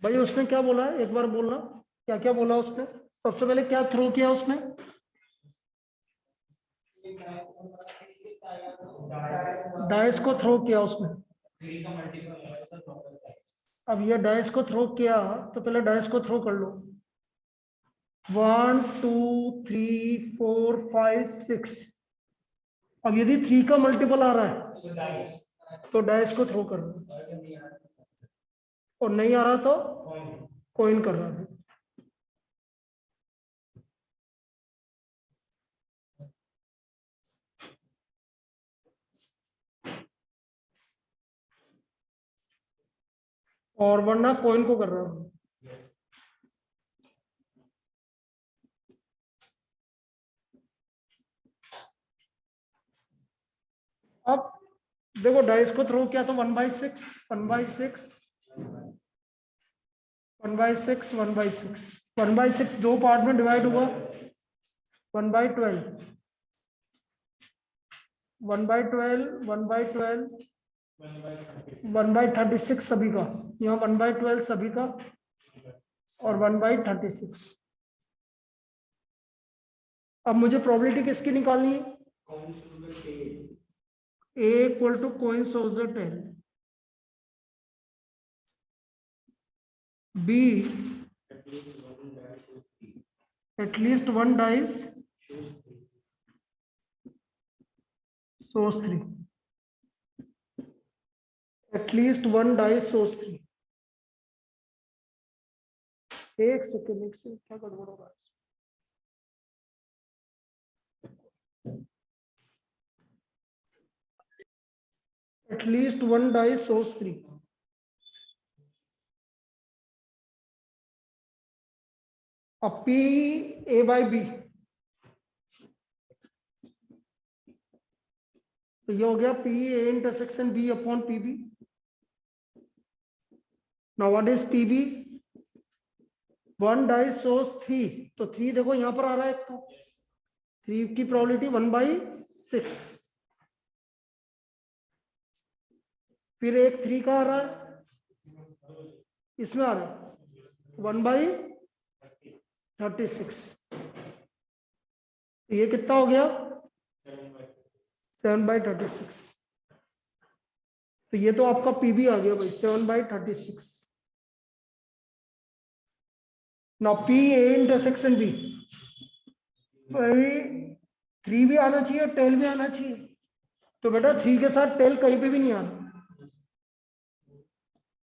भाई उसने क्या बोला है, एक बार बोलना, क्या क्या बोला उसने? सबसे पहले क्या थ्रो किया उसने? डाइस को थ्रो किया उसने। अब ये डाइस को थ्रो किया तो पहले डाइस को थ्रो कर लो। 1 2 3 4 5 6। अब यदि 3 का मल्टीपल आ रहा है तो डाइस को थ्रो कर लो, और नहीं आ रहा तो कॉइन कर रहा है। और वरना कॉइन को कर रहा हूं। अब देखो डाइस को थ्रो किया तो 1/6 1/6 1/6 1/6 1/6 दो पार्ट में डिवाइड हुआ। 1/12 1/12 1/12 1/36 सभी का, यहाँ 1/12 सभी का, और 1/36। अब मुझे प्रोबेबिलिटी किसकी निकालनी है? A equal to coins of the tail, B at least one dice shows 3, at least one dice shows 3। एक सेकेंड क्या गड़बड़ होगा? At least one dice shows 3। अब P A by B, तो ये हो गया P A intersection B upon PB। Now what is PB? One dice shows 3, तो 3 देखो यहां पर आ रहा है, एक तो 3 की प्रोबेबिलिटी 1/6। फिर एक 3 का आ रहा है, इसमें आ रहा है 1/36। ये कितना हो गया? 7/36। तो ये तो आपका पीबी आ गया भाई, 7/36। Now P A intersection B, भाई 3 भी आना चाहिए और टेल भी आना चाहिए। तो बेटा 3 के साथ टेल कहीं पे भी नहीं आ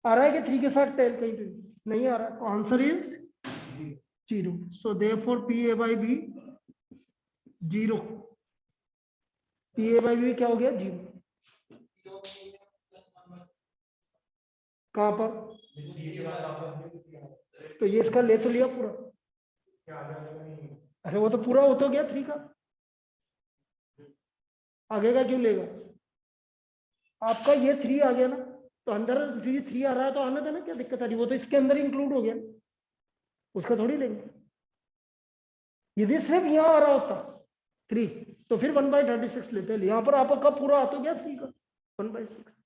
रहा है कि 3 के साथ टेल कहीं पे नहीं आ रहा है, तो answer is 0। So therefore P A by B 0। P A by B क्या हो गया? 0। कहां पर? तो ये इसका ले तो लिया पूरा। अरे वो तो पूरा हो तो गया 3 का, आगे का क्यों लेगा? आपका ये 3 आ गया ना, तो अंदर 3 आ रहा है तो आने देना, क्या दिक्कत आ रही? वो तो इसके अंदर इंक्लूड हो गया, उसका थोड़ी लेंगे। यदि सिर्फ यहाँ आ रहा होता 3 तो फिर 1/36 लेते हैं। यहाँ पर आपका पूरा आ तो गया 3 का 1/6,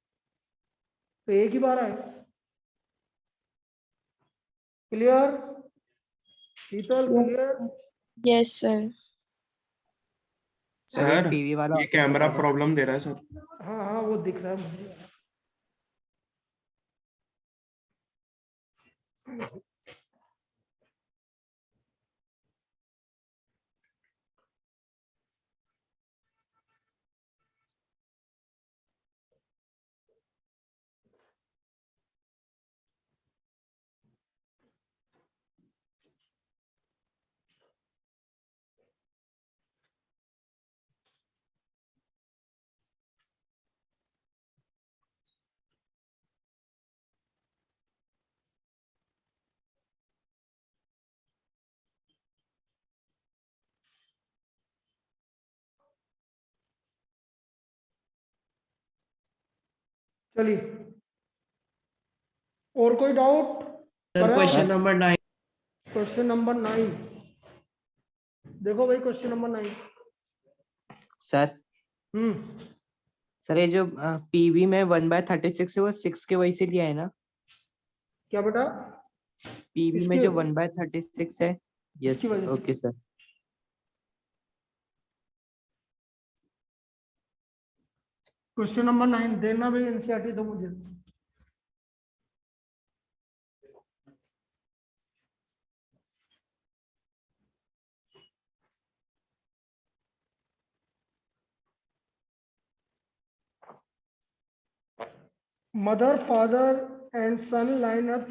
तो एक ही बार आएगा। Clear? Sheetal clear? Yes sir. Sir PV वाला ये कैमरा प्रॉब्लम दे रहा है सर। हाँ हाँ वो दिख रहा है मुझे। चलिए, और कोई doubt? Question number 9। Question number 9 देखो भाई, क्वेश्चन नंबर 9। सर हम्म, सर ये जो पीवी में 1/36 है वो 6 के वजह से लिया है ना? क्या बेटा? पीबी में इसकी- जो 1/36 है। यस इसकी वजह से। Okay sir. क्वेश्चन नंबर 9 देना भाई एनसीईआरटी तो मुझे। Mother father and son line up.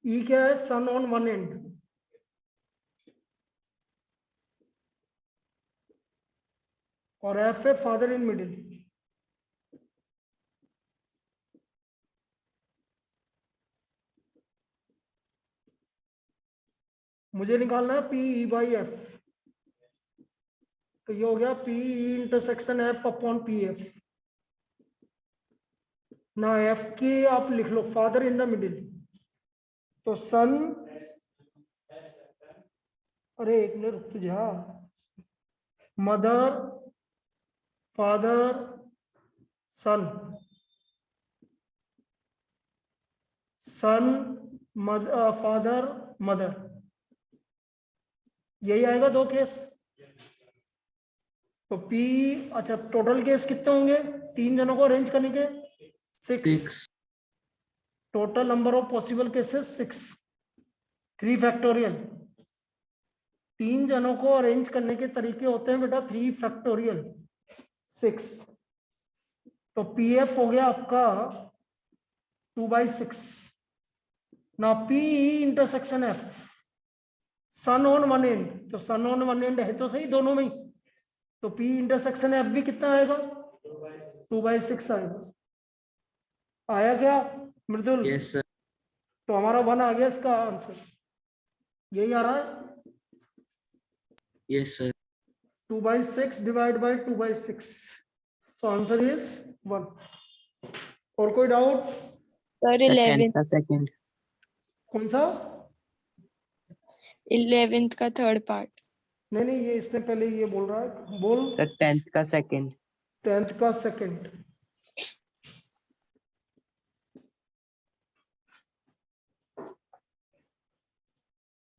E क्या है? सन ऑन वन एंड, और एफ है फादर इन मिडिल। मुझे निकालना है पी ई बाई एफ। तो ये हो गया P E intersection F upon P F. ना एफ की आप लिख लो फादर इन द मिडिल, तो सन, अरे एक मिनट रुक जा, मदर फादर सन, सन फादर मदर, यही आएगा दो केस। तो पी, अच्छा टोटल केस कितने होंगे 3 जनों को अरेंज करने के? 6। Total number of possible cases 6, 3 factorial. 3 जनों को अरेंज करने के तरीके होते हैं बेटा 3 फैक्टोरियल 6। तो पी एफ हो गया आपका 2/6। ना P intersection F, sun on one and, तो सन ऑन वन एंड है तो सही दोनों में ही, तो पी इंटरसेक्शन एफ भी कितना आएगा? 2/6 आएगा। आया क्या मृदुल? Yes sir. तो हमारा 1 आ गया इसका आंसर, यही आ रहा है। Yes sir. 2/6 divide by 2/6, so answer is 1। और कोई डाउट? सर 10th का सेकंड। कौन सा? 11th का थर्ड पार्ट। नहीं नहीं, ये इसने पहले ये बोल रहा है, बोल। सर 10th का सेकंड। 10th का second.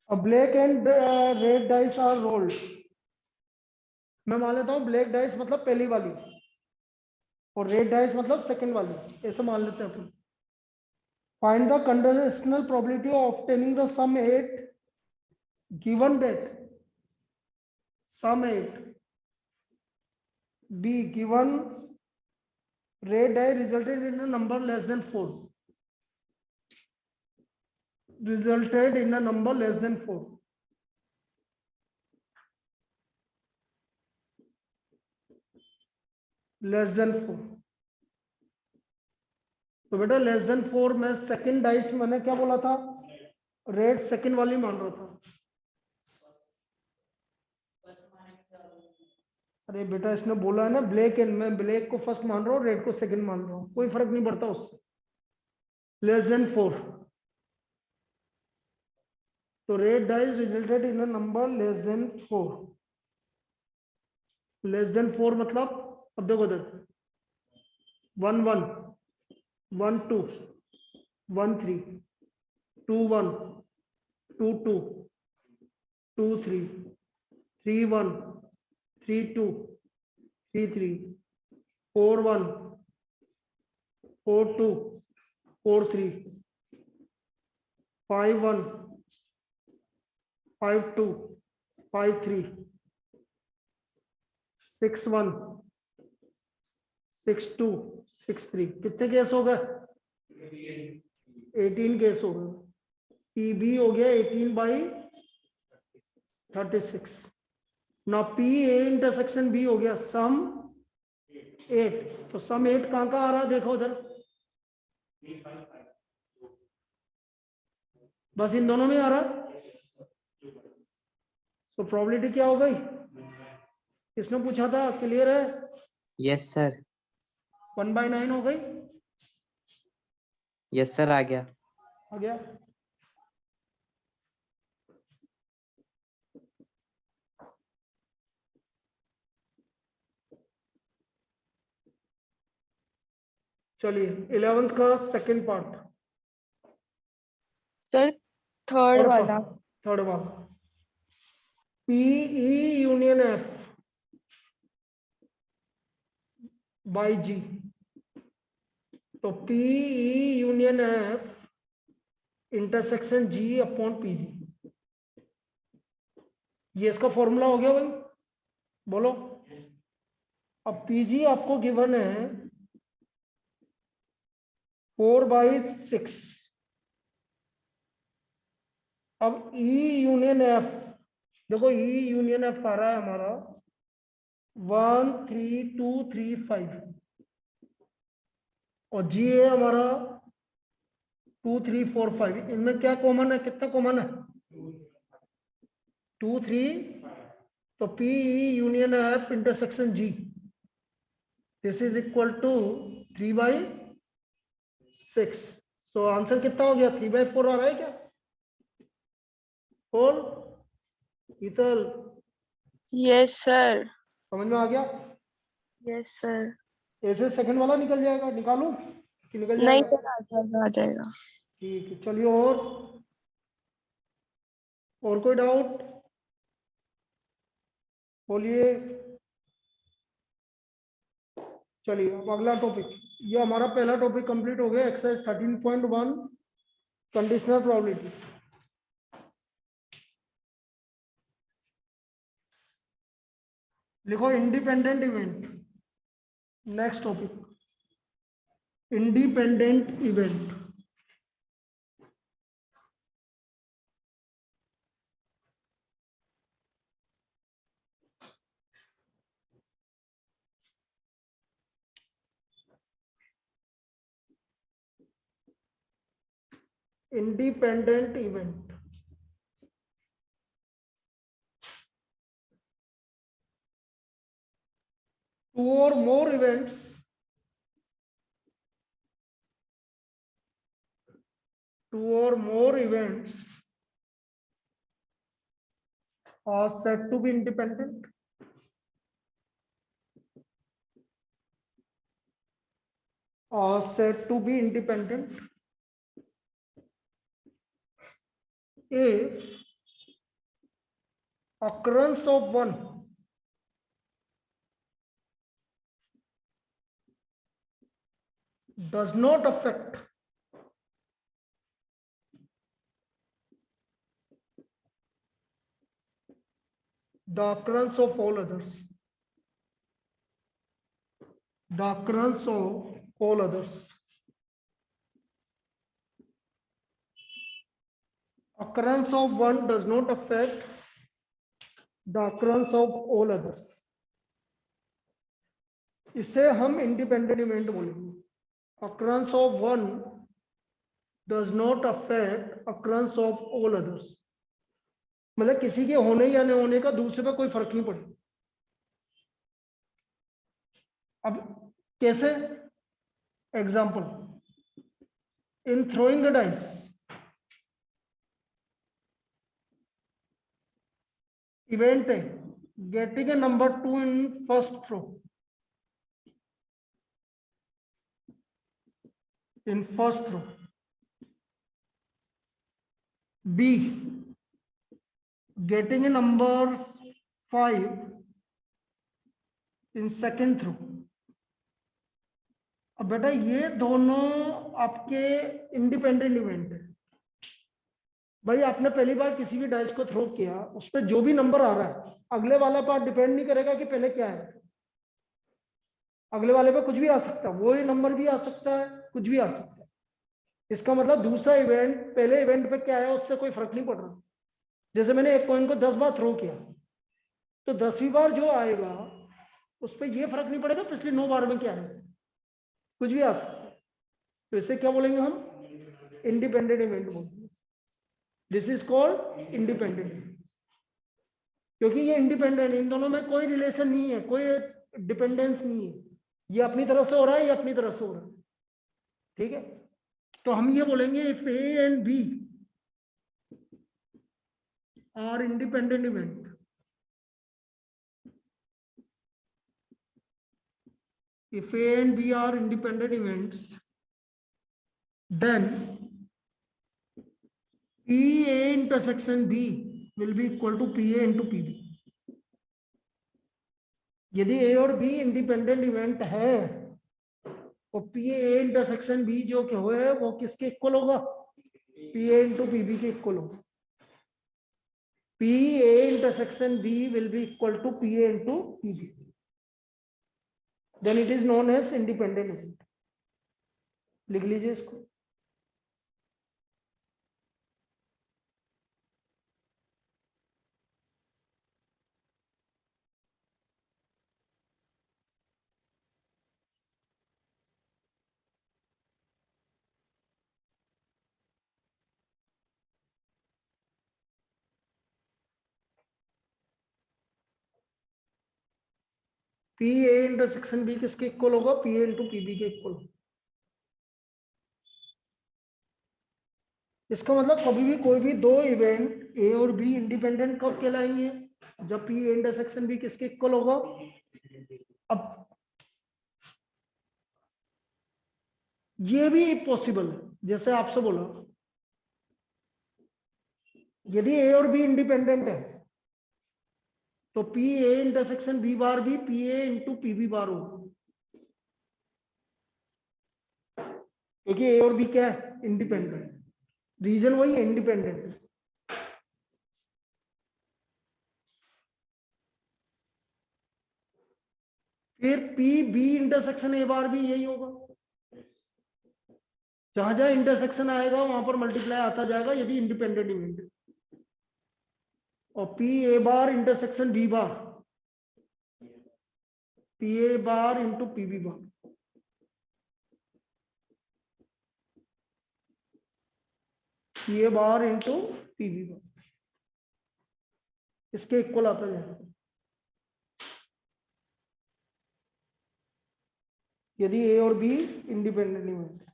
Black and red dice are rolled. मैं मान लेता हूं ब्लैक डाइस मतलब पहली वाली और रेड डाइस मतलब सेकंड वाली, ऐसे मान लेते हैं अपन। Find the conditional probability of obtaining the sum 8 given that sum 8 be given red die resulted in a number less than 4, resulted in a number less than 4. Less than 4। तो बेटा less than 4 में second dice मैंने क्या बोला था? Red second वाली मान रहा था। अरे बेटा इसने बोला है ना ब्लैक एंड, मैं ब्लैक को फर्स्ट मान रहा हूँ, रेड को सेकंड मान रहा हूँ, कोई फर्क नहीं पड़ता उससे। लेस देन 4, तो red dice resulted in a number less than 4। Less than 4 मतलब, अब देखो इधर 1 1 1 2 1 3 2 1 2 2 2 3 3 1 3 2 3 3 4 1 4 2 4 3 5 1 5 2 5 3 6 1 6 2 6 3। कितने केस हो गए? 18 केस हो गए। पीबी हो गया 18/36। ना पी ए इंटरसेक्शन बी हो गया सम 8। तो सम 8 कहां कहां आ रहा है देखो उधर, बस इन दोनों में आ रहा है। तो प्रोबेबिलिटी क्या हो गई? किसने पूछा था? क्लियर है? Yes sir. 1/9 हो गई। यस सर आ गया। आ गया। चलिए 11th का सेकंड पार्ट। सर थर्ड वाला थर्ड वाला PE union F by G, तो PE union F intersection G upon PG, ये इसका फॉर्मूला हो गया भाई, बोलो। अब PG आपको गिवन है 4/6, अब E यूनियन F, देखो E यूनियन F आ रहा है हमारा 1 3 2 3 5, और G है हमारा 2 3 4 5, इनमें क्या कॉमन है, कितना कॉमन है 2 3, तो PE union F intersection G, this is equal to 3/6, तो आंसर कितना हो गया 3/4 आ रहा है क्या, बोल ईतल, यस सर, समझ में आ गया। Yes sir. ऐसे सेकंड वाला निकल जाएगा, निकालूं कि निकल नहीं जाएगा, सर, आ जाएगा आ जाएगा। ठीक है चलिए। और कोई डाउट बोलिए। चलिए अब अगला टॉपिक, ये हमारा पहला टॉपिक कंप्लीट हो गया, एक्सरसाइज 13.1 कंडीशनल प्रोबेबिलिटी। लिखो independent event, next topic independent event. Independent event, two or more events are said to be independent if occurrence of one does not affect the occurrence of all others. The occurrence of all others. Occurrence of one does not affect the occurrence of all others. इसे हम independent event बोलेंगे। Occurrence of one does not affect occurrence of all others, मतलब किसी के होने या नहीं होने का दूसरे पे कोई फर्क नहीं पड़ता। अब कैसे, example, in throwing the dice, event है getting a number 2 in first throw, in first throw, B getting a number 5 in second throw। अब बेटा ये दोनों आपके इंडिपेंडेंट इवेंट है। भाई आपने पहली बार किसी भी डाइस को थ्रो किया, उस पर जो भी नंबर आ रहा है अगले वाला पार्ट डिपेंड नहीं करेगा कि पहले क्या है, अगले वाले पे कुछ भी आ सकता है, वही नंबर भी आ सकता है, कुछ भी आ सकता है। इसका मतलब दूसरा इवेंट पहले इवेंट पे क्या है उससे कोई फर्क नहीं पड़ रहा। जैसे मैंने एक कॉइन को 10 बार थ्रो किया, तो 10वीं बार जो आएगा उस पर यह फर्क नहीं पड़ेगा पिछले 9 बार में क्या है, कुछ भी आ सकता है। तो इसे क्या बोलेंगे हम, इंडिपेंडेंट इवेंट बोलेंगे। दिस इज कॉल्ड इंडिपेंडेंट, क्योंकि ये इंडिपेंडेंट, इन दोनों में कोई रिलेशन नहीं है, कोई डिपेंडेंस नहीं है, ये अपनी तरफ से हो रहा है, ये अपनी तरफ से हो रहा है, ठीक है। तो हम ये बोलेंगे if A and B are independent event, if A and B are independent events, then P A intersection B will be equal to P A into P B. यदि ए और बी इंडिपेंडेंट इवेंट है तो P A intersection B जो क्या है वो किसके equal होगा? P A into P B के इक्वल होगा। P A intersection B will be equal to P A into P B, then it is known as independent event. लिख लीजिए इसको। पी ए इंटरसेक्शन बी किसके equal होगा? P A into P B के equal. इसका मतलब कभी भी कोई भी दो इवेंट ए और बी इंडिपेंडेंट कब कहलाएंगे? जब पी ए इंटरसेक्शन बी किसके इक्वल होगा? अब ये भी पॉसिबल है, जैसे आपसे बोला यदि ए और बी इंडिपेंडेंट है तो P A intersection B bar भी P A into P B bar होगा, क्योंकि ए और बी क्या है? इंडिपेंडेंट। रीजन वही है, इंडिपेंडेंट। फिर पी बी इंटरसेक्शन ए बार भी यही होगा। जहां जहां इंटरसेक्शन आएगा वहां पर मल्टीप्लाई आता जाएगा यदि इंडिपेंडेंट इवेंट है। और P A bar intersection B bar P A bar into P B bar, P A bar into P B bar, इसके इक्वल आता जाएगा यदि ए और बी इंडिपेंडेंट इवेंट है।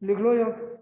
लिख लो यहाँ पे।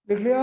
लिख लिया।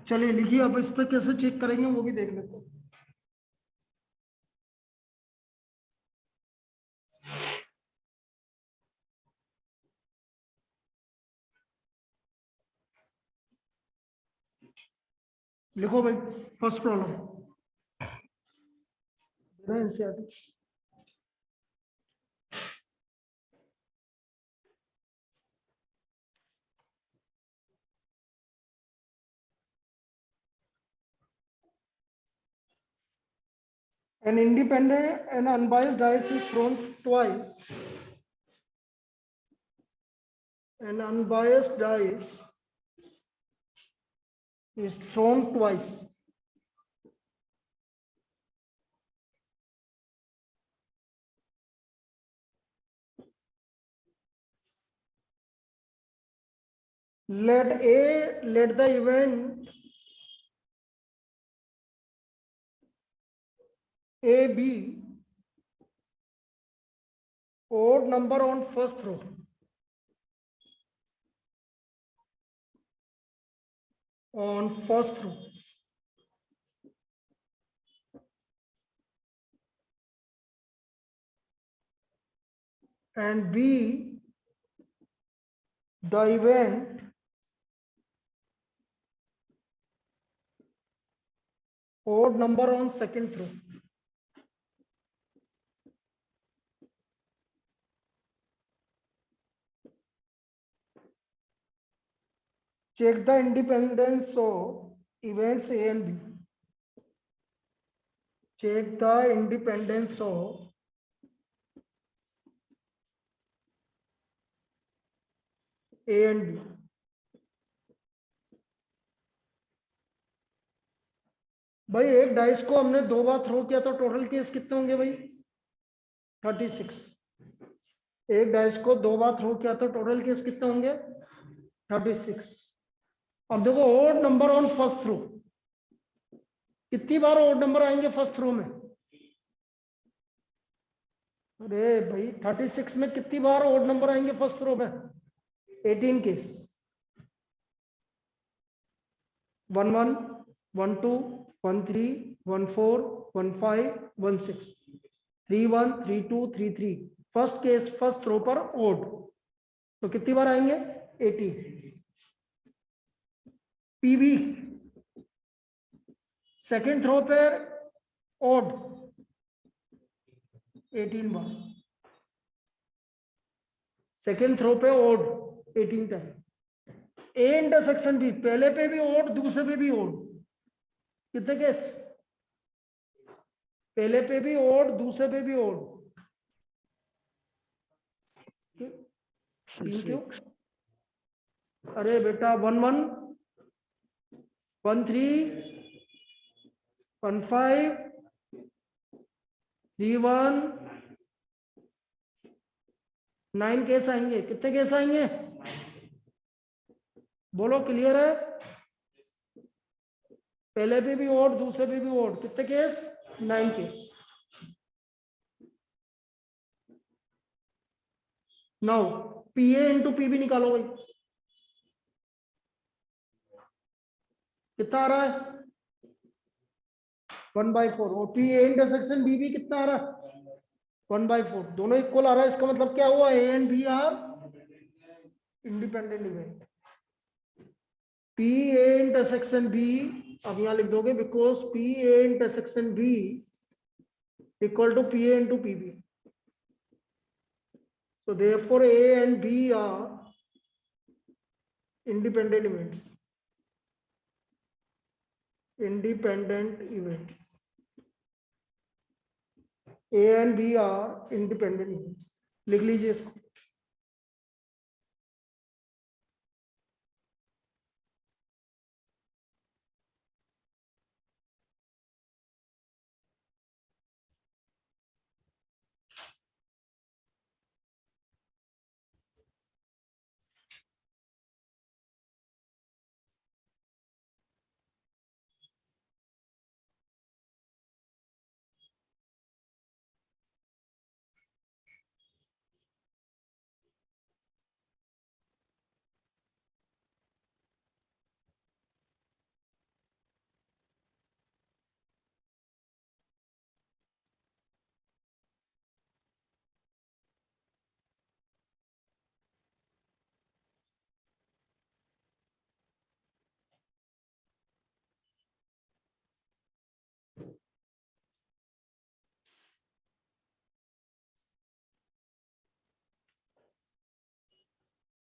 चलिए लिखिए, अब इस पर कैसे चेक करेंगे वो भी देख लेते हैं। लिखो भाई, first problem NCERT. An independent and unbiased dice is thrown twice. An unbiased dice is thrown twice. Let the event A be odd number on first row. On first row. And B, the event odd number on second row. Check the independence of events A and B. Check the independence of A and B. भाई एक dice को हमने 2 बार throw किया तो total case कितने होंगे भाई? 36। एक डाइस को 2 बार थ्रो किया तो टोटल केस कितने होंगे? 36। अब देखो odd number on first throw, कितनी बार ओड नंबर आएंगे फर्स्ट थ्रो में? अरे भाई 36 में कितनी बार ओड नंबर आएंगे फर्स्ट थ्रो में? 18 case. 1 1 1 2 1 3 1 4 1 5 1 6 3 1 3 2 3 3 first case first throw पर ओड, तो कितनी बार आएंगे? 18। पीबी सेकेंड थ्रो पर ओड 18 बार, सेकेंड थ्रो पे ओड 18 टाइम। ए इंटरसेक्शन भी पहले पे भी ओड दूसरे पे भी ओड, कितने केस? पहले पे भी ओड दूसरे पे भी ओड। क्यों? अरे बेटा 1 1 1 3 1 5 3 1 9 केस आएंगे। कितने केस आएंगे बोलो, क्लियर है? पहले पे भी ओड दूसरे पे भी ओड, कितने केस? 9 केस। नाउ पीए इंटू पीबी निकालो भाई, कितना आ रहा है? 1/4। और पीए इंटरसेक्शन बीबी कितना आ रहा है? 1/4। दोनों इक्वल आ रहा है, इसका मतलब क्या हुआ? A and B are independent event. P A intersection B, अब यहां लिख दोगे because P A intersection B equal to P A into PB, so therefore A and B are independent events. Independent events. A and B are independent events. लिख लीजिए इसको।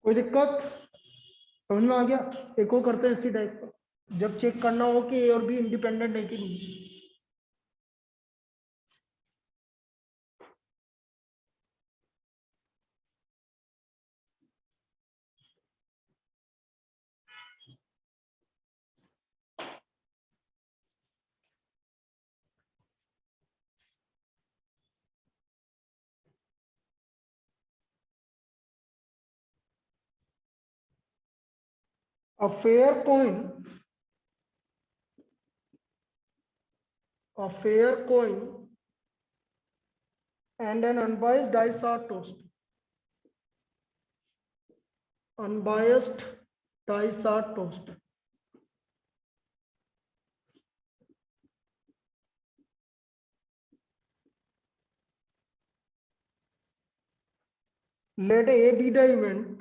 कोई दिक्कत समझ में आ गया? एक और करते हैं इसी टाइप का, जब चेक करना हो कि ए और बी इंडिपेंडेंट है कि नहीं। A fair coin, a fair coin and an unbiased dice are tossed. Unbiased dice are tossed. Let A be the event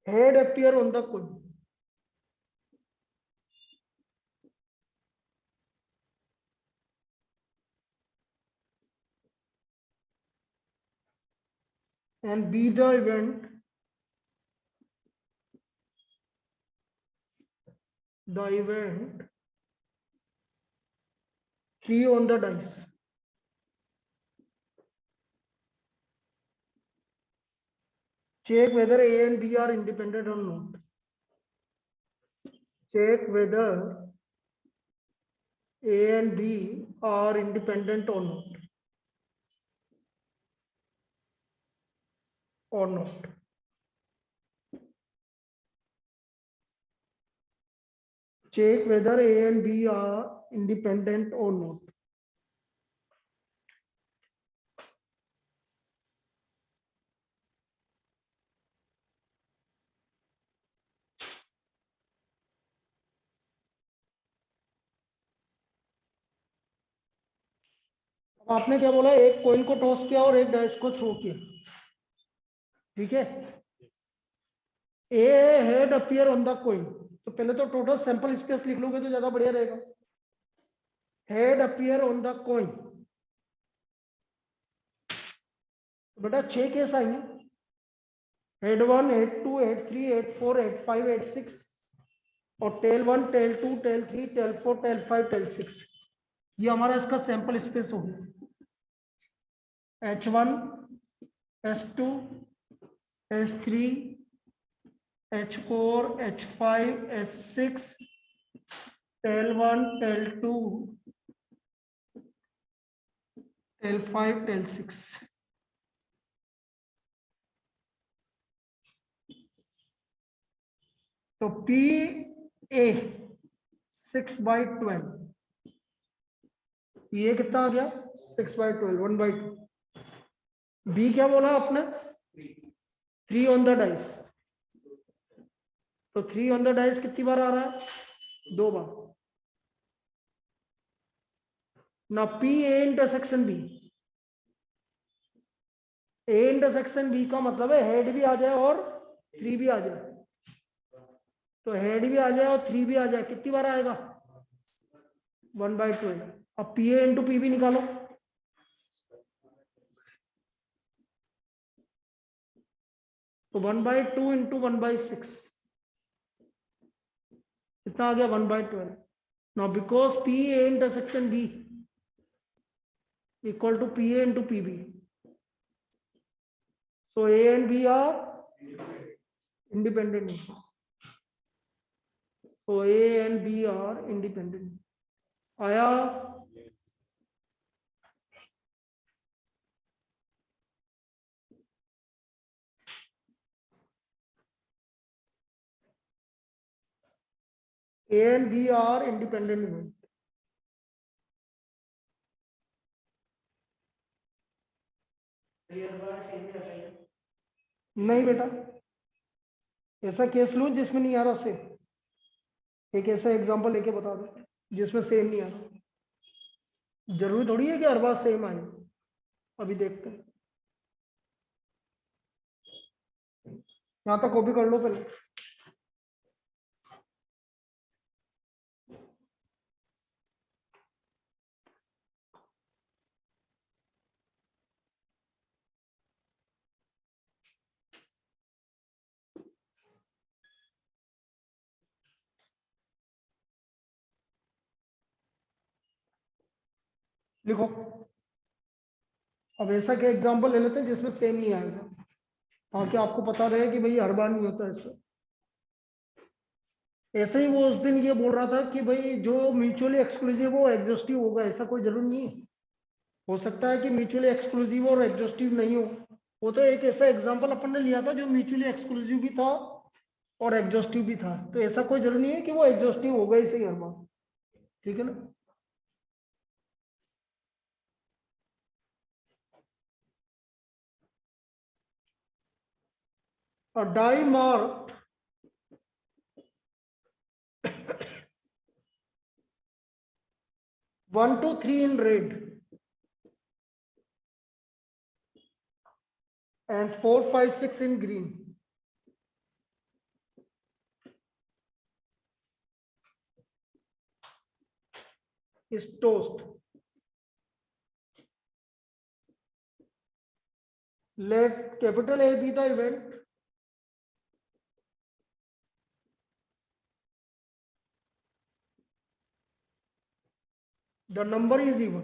head appear on the coin. And be the event three on the dice. Check whether A and B are independent or not. Check whether A and B are independent or not. Or not. Check whether A and B are independent or not. अब आपने क्या बोला, एक coin को toss किया और एक dice को थ्रो किया, ठीक है। A head appear on the coin, तो पहले तो टोटल सैंपल स्पेस लिख लोगे तो ज्यादा बढ़िया रहेगा। Head appear on the coin, बेटा 6 केस आएंगे, head 1, head 2, head 3, head 4, head 5, head 6 और tail 1, tail 2, tail 3, tail 4, tail 5, tail 6। ये हमारा इसका सैंपल स्पेस हो गया। H1, H2, H3, H4, H5, H6, tell 1, tail 2, tell 5, tail 6। तो P A 6/12, ये कितना आ गया 6/12, 1/2। B क्या बोला आपने, 3 ऑन द डाइस, तो 3 ऑन द डाइस कितनी बार आ रहा है, 2 बार। ना P A intersection B, A intersection B का मतलब है हेड भी आ जाए और 3 भी आ जाए, तो हेड भी आ जाए और 3 भी आ जाए, कितनी बार आएगा 1/12। अब P A into P B निकालो, तो 1/2 इंटू 1/6 कितना आ गया 1/12। Now because P A intersection B equal to P A into P B, so A and B are independent numbers. So A and B are independent. आया? A and B are independent numbers. नहीं बेटा, ऐसा case लो जिसमें नहीं आ रहा same, एक ऐसा example लेके बता दो जिसमें सेम नहीं आ रहा। जरूरी थोड़ी है कि हर बार सेम आए, अभी देखते हैं। यहां तक कॉपी कर लो पहले। लिखो। अब ऐसा क्या एग्जांपल ले लेते हैं जिसमें सेम नहीं आएगा, ताकि आपको पता रहे कि भाई हर बार नहीं होता ऐसा। ऐसे ही वो उस दिन ये बोल रहा था कि भाई जो म्यूचुअली एक्सक्लूसिव वो एग्जॉस्टिव होगा, ऐसा कोई जरूरी नहीं है। हो सकता है कि म्यूचुअली एक्सक्लूसिव और एग्जॉस्टिव नहीं हो। वो तो एक ऐसा एग्जांपल अपन ने लिया था जो म्यूचुअली एक्सक्लूसिव भी था और एग्जॉस्टिव भी था, तो ऐसा कोई जरूरी नहीं है कि वो एग्जॉस्टिव होगा ही सही हर बार। ठीक है ना। A die marked one, two, three in red and 4, 5, 6 in green is toast. Let capital A be the event. The number is even.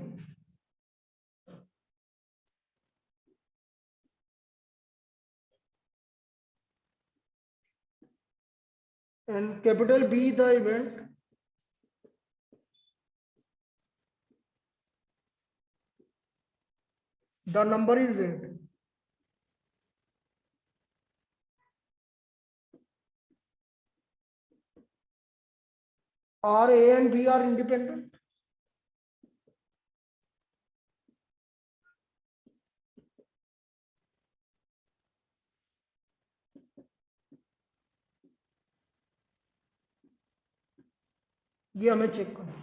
And capital B the event. The number is 8. Are A and B are independent? ये हमें check करना।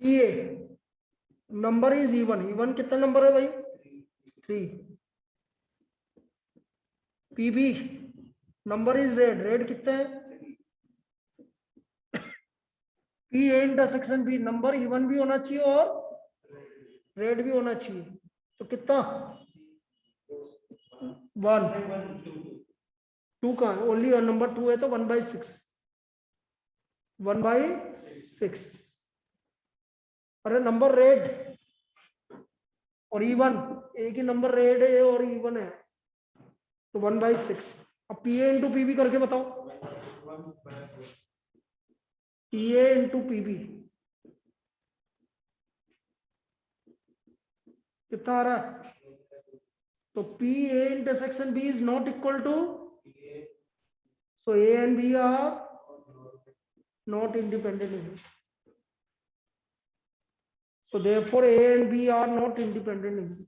ये number is even. Even कितना number है भाई? 3। PB number is red. Red कितना है? P A intersection B number even भी होना चाहिए और रेड भी होना चाहिए। तो कितना? 1 2 का ओनली नंबर 2 है तो 1/6। 1/6। अरे नंबर रेड और इवन, एक ही नंबर रेड है और इवन है तो 1/6। अब पी ए इंटू पीबी करके बताओ। पी ए इंटू पीबी कितना आ रहा है? तो P A intersection B is not equal to, so A and B are not independent. So therefore A and B are not independent.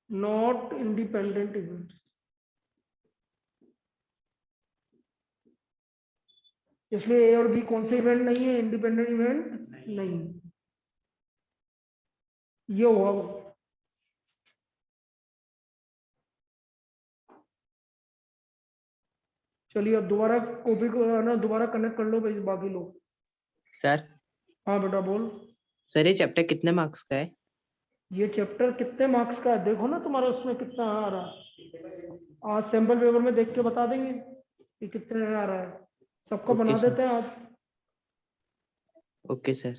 Not independent events. इसलिए A और B कौन से event नहीं है? इंडिपेंडेंट इवेंट नहीं। ये हुआ वो। चलिए अब दोबारा कॉपी को ना दोबारा कनेक्ट कर लो भाई बाकी लोग। सर हाँ बेटा बोल। सर ये चैप्टर कितने मार्क्स का है? ये चैप्टर कितने मार्क्स का है देखो ना तुम्हारा उसमें कितना आ रहा है। आज सैंपल पेपर में देख के बता देंगे कि कितने आ रहा है। सबका ओके बना सर। देते हैं आज। Okay sir.